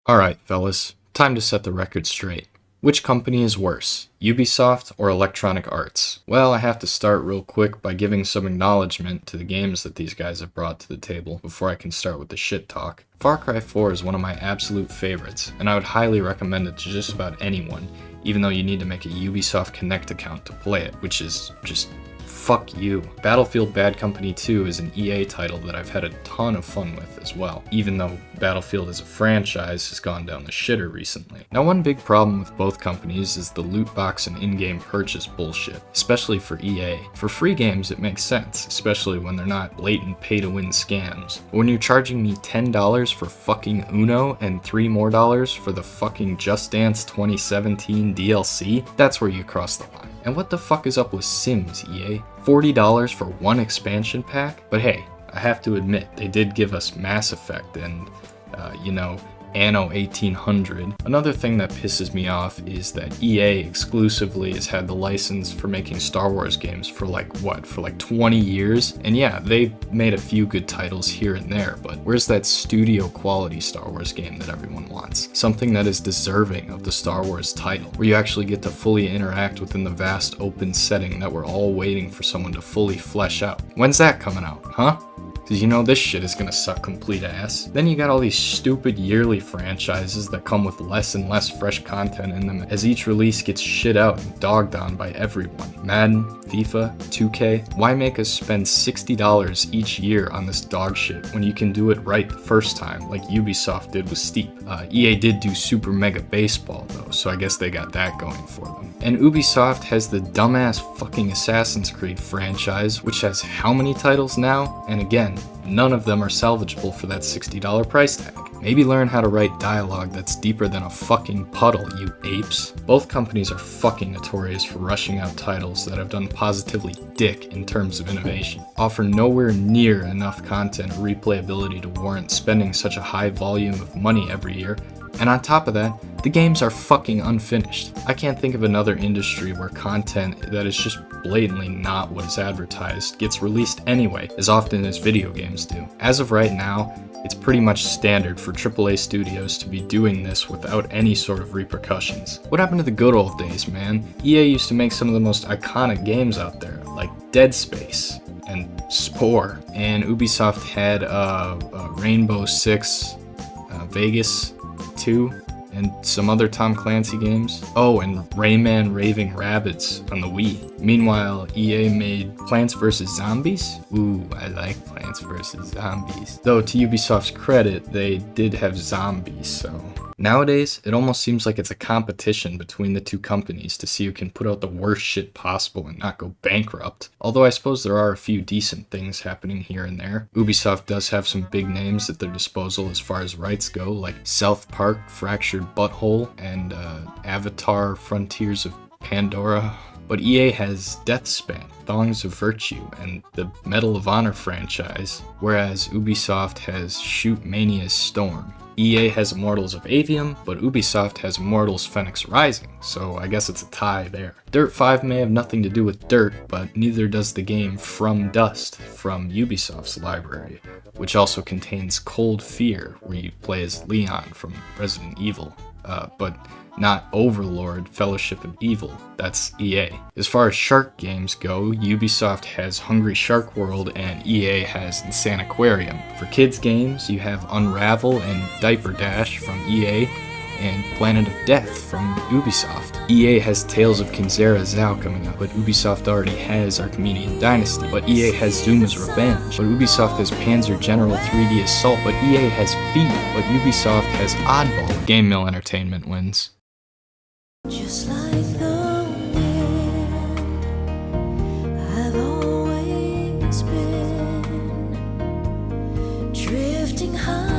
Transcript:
Alright, fellas, time to set the record straight. Which company is worse, Ubisoft or Electronic Arts? Well, I have to start real quick by giving some acknowledgement to the games that these guys have brought to the table before I can start with the shit talk. Far Cry 4 is one of my absolute favorites, and I would highly recommend it to just about anyone, even though you need to make a Ubisoft Connect account to play it, which is just fuck you. Battlefield Bad Company 2 is an EA title that I've had a ton of fun with as well, even though Battlefield as a franchise has gone down the shitter recently. Now, one big problem with both companies is the loot box and in-game purchase bullshit, especially for EA. For free games, it makes sense, especially when they're not blatant pay-to-win scams. But when you're charging me $10 for fucking Uno and $3 more for the fucking Just Dance 2017 DLC, that's where you cross the line. And what the fuck is up with Sims, EA? $40 for one expansion pack? But hey, I have to admit, they did give us Mass Effect and, Anno 1800. Another thing that pisses me off is that EA exclusively has had the license for making Star Wars games for like 20 years? And yeah, they made a few good titles here and there, but where's that studio quality Star Wars game that everyone wants? Something that is deserving of the Star Wars title, where you actually get to fully interact within the vast open setting that we're all waiting for someone to fully flesh out. When's that coming out, huh? Because you know this shit is gonna suck complete ass. Then you got all these stupid yearly franchises that come with less and less fresh content in them as each release gets shit out and dogged on by everyone. Madden, FIFA, 2K. Why make us spend $60 each year on this dog shit when you can do it right the first time, like Ubisoft did with Steep? EA did do Super Mega Baseball though, so I guess they got that going for them. And Ubisoft has the dumbass fucking Assassin's Creed franchise, which has how many titles now? And again, none of them are salvageable for that $60 price tag. Maybe learn how to write dialogue that's deeper than a fucking puddle, you apes. Both companies are fucking notorious for rushing out titles that have done positively dick in terms of innovation, offer nowhere near enough content or replayability to warrant spending such a high volume of money every year, and on top of that, the games are fucking unfinished. I can't think of another industry where content that is just blatantly not what is advertised gets released anyway, as often as video games do. As of right now, it's pretty much standard for AAA studios to be doing this without any sort of repercussions. What happened to the good old days, man? EA used to make some of the most iconic games out there, like Dead Space and Spore, and Ubisoft had Rainbow Six, Vegas 2, and some other Tom Clancy games. Oh, and Rayman Raving Rabbids on the Wii. Meanwhile, EA made Plants vs. Zombies? Ooh, I like Plants vs. Zombies. Though, to Ubisoft's credit, they did have zombies, so... Nowadays, it almost seems like it's a competition between the two companies to see who can put out the worst shit possible and not go bankrupt. Although I suppose there are a few decent things happening here and there. Ubisoft does have some big names at their disposal as far as rights go, like South Park, Fractured Butthole, and Avatar Frontiers of Pandora. But EA has Deathspan, Thongs of Virtue, and the Medal of Honor franchise, whereas Ubisoft has Shoot Mania's Storm. EA has Immortals of Avium, but Ubisoft has Immortals Phoenix Rising, so I guess it's a tie there. Dirt 5 may have nothing to do with dirt, but neither does the game From Dust from Ubisoft's library, which also contains Cold Fear, where you play as Leon from Resident Evil, but not Overlord Fellowship of Evil. That's EA. As far as shark games go, Ubisoft has Hungry Shark World and EA has Insaniquarium. For kids games, you have Unravel and Diaper Dash from EA and Planet of Death from Ubisoft. EA has Tales of Kinzera Zao coming out, but Ubisoft already has Archimedean Dynasty. But EA has Zuma's Revenge, but Ubisoft has Panzer General 3D Assault, but EA has Feed, but Ubisoft has Oddball. Game Mill Entertainment wins. Just like the wind, I've always been drifting high.